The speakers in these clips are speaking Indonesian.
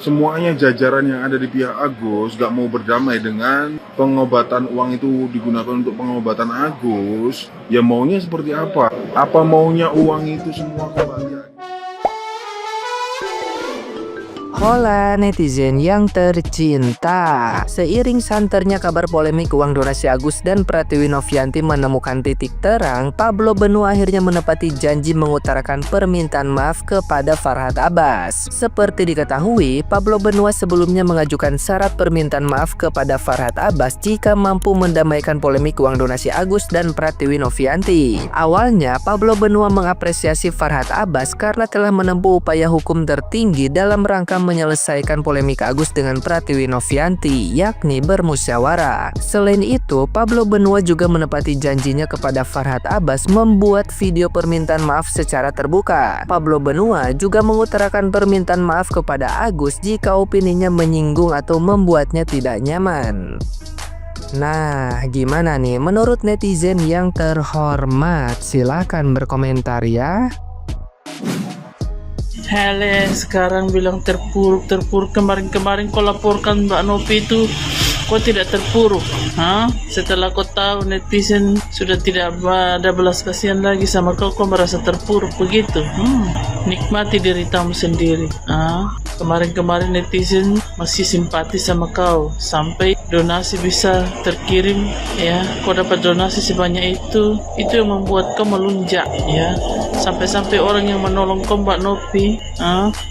semuanya jajaran yang ada di pihak Agus gak mau berdamai dengan pengobatan uang itu digunakan untuk pengobatan Agus, ya maunya seperti apa? Apa maunya uang itu semua kembali? Hola netizen yang tercinta. Seiring santernya kabar polemik uang donasi Agus dan Pratiwi Novianti menemukan titik terang, Pablo Benua akhirnya menepati janji mengutarakan permintaan maaf kepada Farhad Abbas. Seperti diketahui, Pablo Benua sebelumnya mengajukan syarat permintaan maaf kepada Farhad Abbas jika mampu mendamaikan polemik uang donasi Agus dan Pratiwi Novianti. Awalnya, Pablo Benua mengapresiasi Farhad Abbas karena telah menempuh upaya hukum tertinggi dalam rangka menyelesaikan polemik Agus dengan Pratiwi Novianti, yakni bermusyawarah. Selain itu, Pablo Benua juga menepati janjinya kepada Farhad Abbas membuat video permintaan maaf secara terbuka. Pablo Benua juga mengutarakan permintaan maaf kepada Agus jika opininya menyinggung atau membuatnya tidak nyaman. Nah, gimana nih menurut netizen yang terhormat? Silahkan berkomentar ya. Hele, sekarang bilang terpuruk. Kemarin kau laporkan Mbak Novi itu, kau tidak terpuruk. Setelah kau tahu netizen sudah tidak ada belas kasihan lagi sama kau merasa terpuruk begitu. Nikmati deritamu sendiri. Kemarin netizen masih simpati sama kau sampai donasi bisa terkirim ya. Kau dapat donasi sebanyak itu yang membuat kau melunjak ya. Sampai orang yang menolong kau Mbak Novi,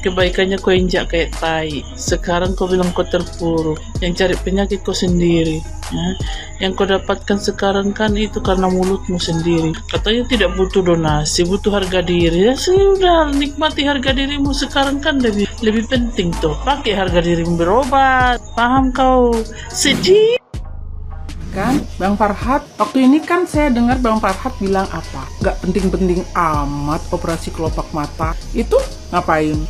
kebaikannya kau injak kayak tai. Sekarang kau bilang kau terpuruk, yang cari penyakit kau sendiri. Yang kau dapatkan sekarang kan itu karena mulutmu sendiri. Katanya tidak butuh donasi, butuh harga diri. Ya sudah, nikmati harga dirimu sekarang kan lebih penting tuh. Pakai harga dirimu berobat. Paham kau? Sedih kan Bang Farhad, waktu ini kan saya dengar Bang Farhad bilang apa? Gak penting-penting amat operasi kelopak mata. Itu ngapain?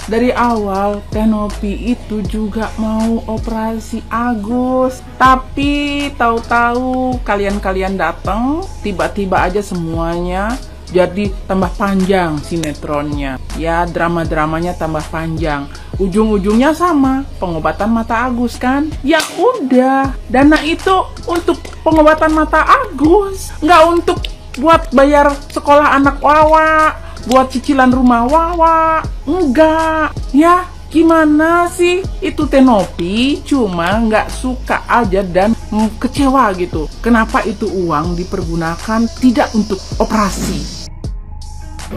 Dari awal Teh Novi itu juga mau operasi Agus, tapi tahu-tahu kalian datang, tiba-tiba aja semuanya jadi tambah panjang sinetronnya. Ya, drama-dramanya tambah panjang. Ujung-ujungnya sama, pengobatan mata Agus kan? Ya udah, dana itu untuk pengobatan mata Agus, nggak untuk buat bayar sekolah anak Wawa, buat cicilan rumah Wawa, enggak. Ya, gimana sih? Itu Teh Novi cuma nggak suka aja dan kecewa gitu. Kenapa itu uang dipergunakan tidak untuk operasi?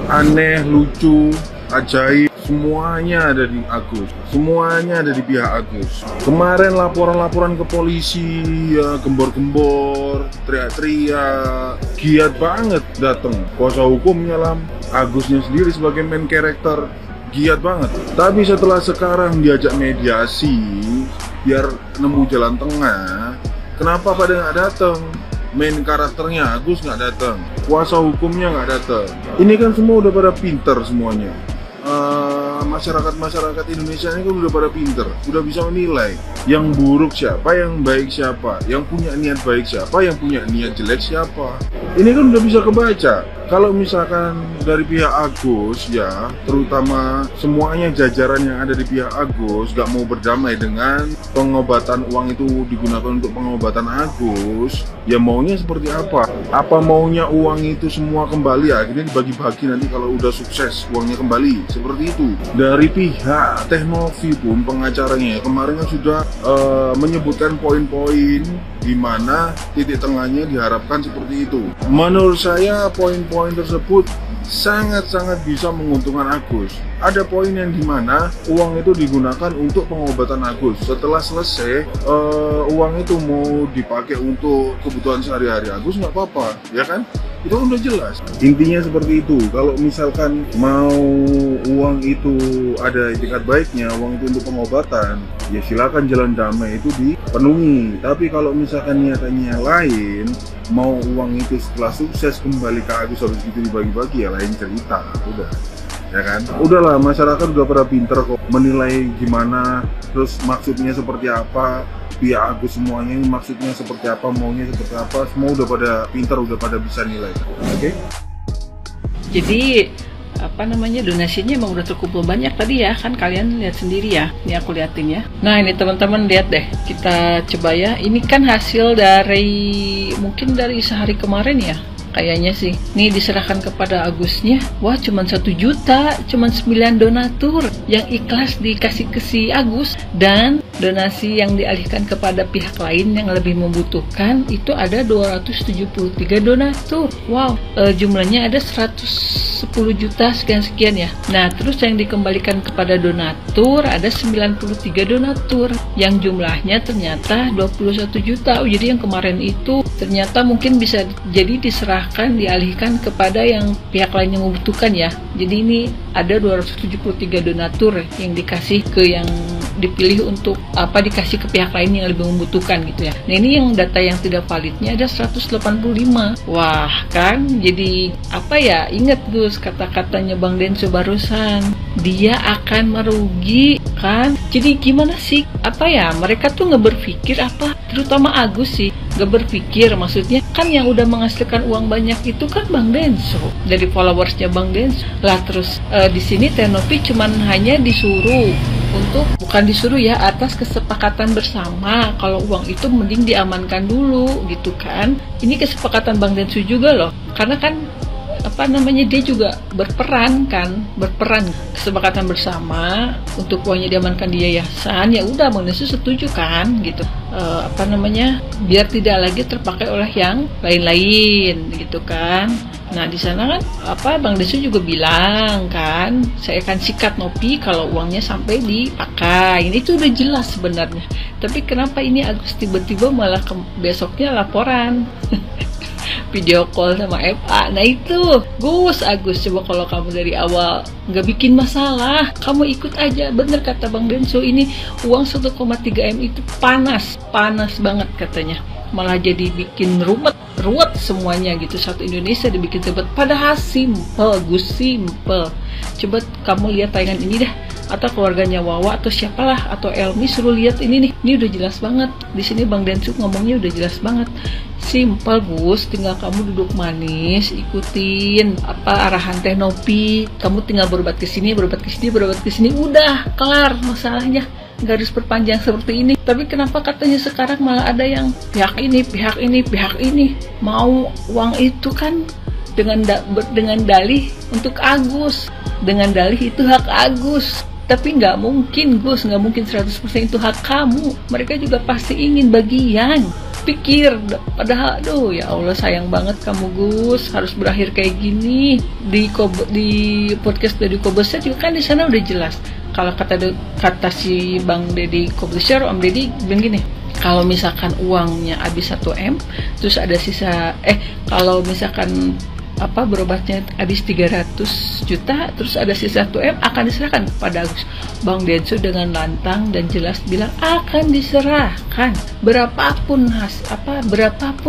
Aneh, lucu, ajaib, semuanya ada di Agus, semuanya ada di pihak Agus. Kemarin laporan-laporan ke polisi, ya gembor-gembor, teriak-teriak, giat banget datang. Kuasa hukumnya lah, Agusnya sendiri sebagai main karakter, giat banget. Tapi setelah sekarang diajak mediasi, biar nemu jalan tengah, kenapa pada nggak datang? Main karakternya Agus nggak datang, kuasa hukumnya nggak datang. Ini kan semua udah pada pinter semuanya. Masyarakat Indonesia ini kan udah pada pinter, udah bisa menilai yang buruk siapa, yang baik siapa, yang punya niat baik siapa, yang punya niat jelek siapa. Ini kan udah bisa kebaca. Kalau misalkan dari pihak Agus ya, terutama semuanya jajaran yang ada di pihak Agus gak mau berdamai dengan pengobatan uang itu digunakan untuk pengobatan Agus, ya maunya seperti apa? Apa maunya uang itu semua kembali, akhirnya dibagi-bagi nanti kalau udah sukses uangnya kembali, seperti itu. Dari pihak Teh Novi pun pengacaranya kemarin kan sudah menyebutkan poin-poin di mana titik tengahnya diharapkan seperti itu. Menurut saya poin-poin tersebut sangat-sangat bisa menguntungkan Agus. Ada poin yang dimana uang itu digunakan untuk pengobatan Agus. Setelah selesai, uang itu mau dipakai untuk kebutuhan sehari-hari Agus nggak apa-apa, ya kan? Itu udah jelas. Intinya seperti itu. Kalau misalkan mau uang itu ada itikat baiknya, uang itu untuk pengobatan, ya silakan jalan damai itu dipenuhi. Tapi kalau misalkan niatannya yang lain, mau uang itu setelah sukses kembali ke Agus habis itu dibagi-bagi, ya lain cerita. Udah, ya kan? Udahlah, masyarakat udah pada pinter kok menilai gimana, terus maksudnya seperti apa, pihak Agus semuanya ini maksudnya seperti apa, maunya seperti apa, semua udah pada pinter, udah pada bisa nilai. Oke? Jadi donasinya emang udah terkumpul banyak tadi ya, kan kalian lihat sendiri ya. Ini aku liatin ya. Nah ini teman-teman lihat deh, kita coba ya. Ini kan hasil mungkin dari sehari kemarin ya. Kayaknya sih, nih diserahkan kepada Agusnya. Wah, cuman 1 juta, cuman 9 donatur yang ikhlas dikasih ke si Agus, dan donasi yang dialihkan kepada pihak lain yang lebih membutuhkan itu ada 273 donatur. Wow, jumlahnya ada 110 juta sekian-sekian ya. Nah, terus yang dikembalikan kepada donatur ada 93 donatur yang jumlahnya ternyata 21 juta. Oh, jadi yang kemarin itu ternyata mungkin bisa jadi dialihkan kepada yang pihak lain yang membutuhkan ya. Jadi ini ada 273 donatur yang dikasih ke yang dipilih untuk dikasih ke pihak lain yang lebih membutuhkan gitu ya. Nah ini yang data yang tidak validnya ada 185. Wah kan, jadi ingat Gus kata-katanya Bang Denso barusan, dia akan merugi kan. Jadi gimana sih mereka tuh nggak berpikir terutama Agus sih nggak berpikir, maksudnya kan yang udah menghasilkan uang banyak itu kan Bang Denso dari followersnya Bang Denso lah. Terus di sini Tenopi cuman hanya disuruh atas kesepakatan bersama kalau uang itu mending diamankan dulu gitu kan. Ini kesepakatan Bang Densu juga loh, karena kan dia juga berperan kesepakatan bersama untuk uangnya diamankan di yayasan. Ya udah Bang Densu setuju kan gitu, biar tidak lagi terpakai oleh yang lain-lain gitu kan. Nah di sana kan Bang Densu juga bilang kan, saya akan sikat Nopi kalau uangnya sampai dipakai. Ini tuh udah jelas sebenarnya. Tapi kenapa ini Agus tiba-tiba malah besoknya laporan video call sama FA. Nah itu Agus, coba kalau kamu dari awal nggak bikin masalah, kamu ikut aja. Bener kata Bang Denso, ini uang 1,3 M itu panas banget katanya, malah jadi bikin ruwet semuanya gitu. Satu Indonesia dibikin ribet, padahal simple Gus, simple. Coba kamu lihat tayangan ini dah, atau keluarganya Wawa atau siapalah, atau Elmi, suruh lihat ini nih. Ini udah jelas banget. Di sini Bang Densu ngomongnya udah jelas banget. Simple Gus, tinggal kamu duduk manis, ikutin arahan Tenopi. Kamu tinggal berobat ke sini, udah kelar masalahnya. Nggak harus perpanjang seperti ini. Tapi kenapa katanya sekarang malah ada yang pihak ini mau uang itu kan dengan dalih untuk Agus, dengan dalih itu hak Agus. Tapi nggak mungkin Gus, nggak mungkin 100% itu hak kamu. Mereka juga pasti ingin bagian. Pikir, padahal ya Allah sayang banget kamu Gus, harus berakhir kayak gini. Di podcast dari Kobeser juga kan di sana udah jelas. Kalau kata si Bang Deddy Kobeser, Om Deddy bilang gini, kalau misalkan uangnya habis 1 M, terus ada sisa kalau misalkan berobatnya habis 300 juta, terus ada sisa 1 M, akan diserahkan kepada Agus. Bang Denso dengan lantang dan jelas bilang akan diserahkan, berapapun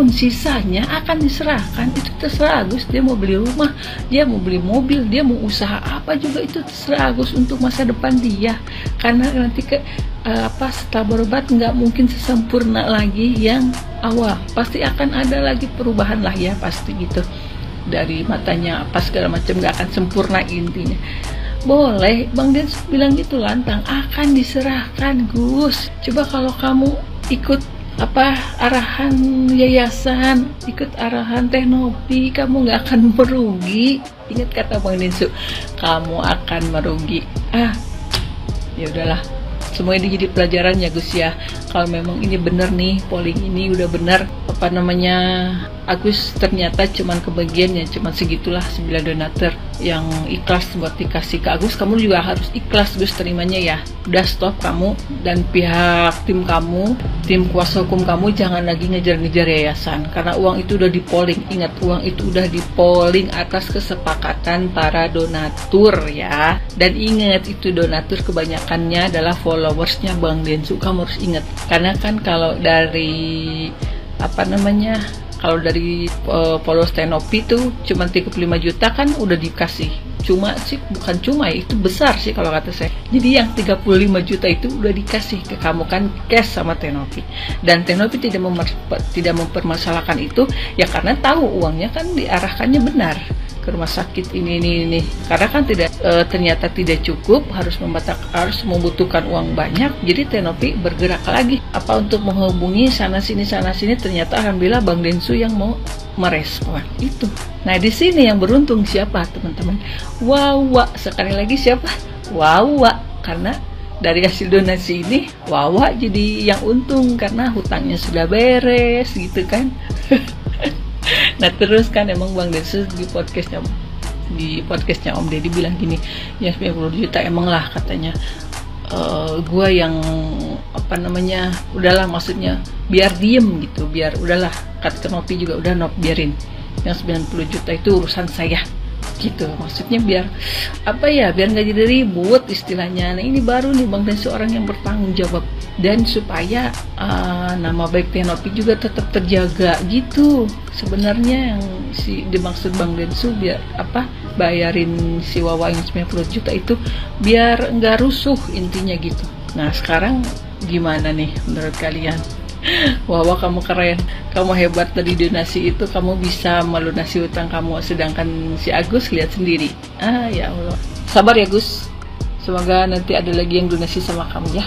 sisanya akan diserahkan. Itu terserah Agus, dia mau beli rumah, dia mau beli mobil, dia mau usaha apa juga, itu terserah Agus untuk masa depan dia. Karena nanti setelah berobat nggak mungkin sesempurna lagi yang awal, pasti akan ada lagi perubahan lah ya, pasti gitu. Dari matanya segala macam, gak akan sempurna intinya. Boleh, Bang Denso bilang gitu lantang, akan diserahkan Gus. Coba kalau kamu ikut arahan yayasan, ikut arahan Tenopi, kamu gak akan merugi. Ingat kata Bang Denso, kamu akan merugi. Ya udahlah, semuanya jadi pelajaran ya Gus ya. Kalau memang ini benar nih, polling ini udah benar, Agus ternyata cuman kebagiannya cuman segitulah, 9 donatur yang ikhlas buat dikasih ke Agus. Kamu juga harus ikhlas Gus terimanya ya. Udah stop kamu dan pihak tim kamu, tim kuasa hukum kamu jangan lagi ngejar-ngejar yayasan, karena uang itu udah di-polling. Ingat, uang itu udah di-polling atas kesepakatan para donatur ya. Dan ingat, itu donatur kebanyakannya adalah followersnya Bang Densu. Kamu harus ingat, karena kan kalau dari followers Tenopi tuh cuma 35 juta kan udah dikasih. Bukan cuma itu besar sih kalau kata saya. Jadi yang 35 juta itu udah dikasih ke kamu kan cash sama Tenopi. Dan Tenopi tidak mempermasalahkan itu ya, karena tahu uangnya kan diarahkannya benar ke rumah sakit ini. Karena kan tidak ternyata tidak cukup, harus membutuhkan uang banyak. Jadi Tenopi bergerak lagi untuk menghubungi sana sini. Ternyata alhamdulillah Bang Densu yang mau merespon itu. Nah di sini yang beruntung siapa teman-teman? Wawa. Sekali lagi siapa? Wawa. Karena dari hasil donasi ini Wawa jadi yang untung karena hutangnya sudah beres gitu kan. Nah terus kan emang Bang Densu di podcastnya Om Deddy bilang gini, ya 90 juta emang lah katanya. Gua yang udahlah, maksudnya biar diem gitu, biar udahlah, kata Nopi juga udah biarin yang 90 juta itu urusan saya gitu, maksudnya biar biar nggak jadi ribut istilahnya. Nah ini baru nih Bang Densu orang yang bertanggung jawab, dan supaya nama baik Tenopi juga tetap terjaga gitu sebenarnya yang dimaksud Bang Densu, biar bayarin si Wawa yang 90 juta itu biar nggak rusuh intinya gitu. Nah sekarang gimana nih menurut kalian? Wawa kamu keren, kamu hebat, dari donasi itu kamu bisa melunasi hutang kamu, sedangkan si Agus lihat sendiri. Ya Allah, sabar ya Gus, semoga nanti ada lagi yang donasi sama kamu ya.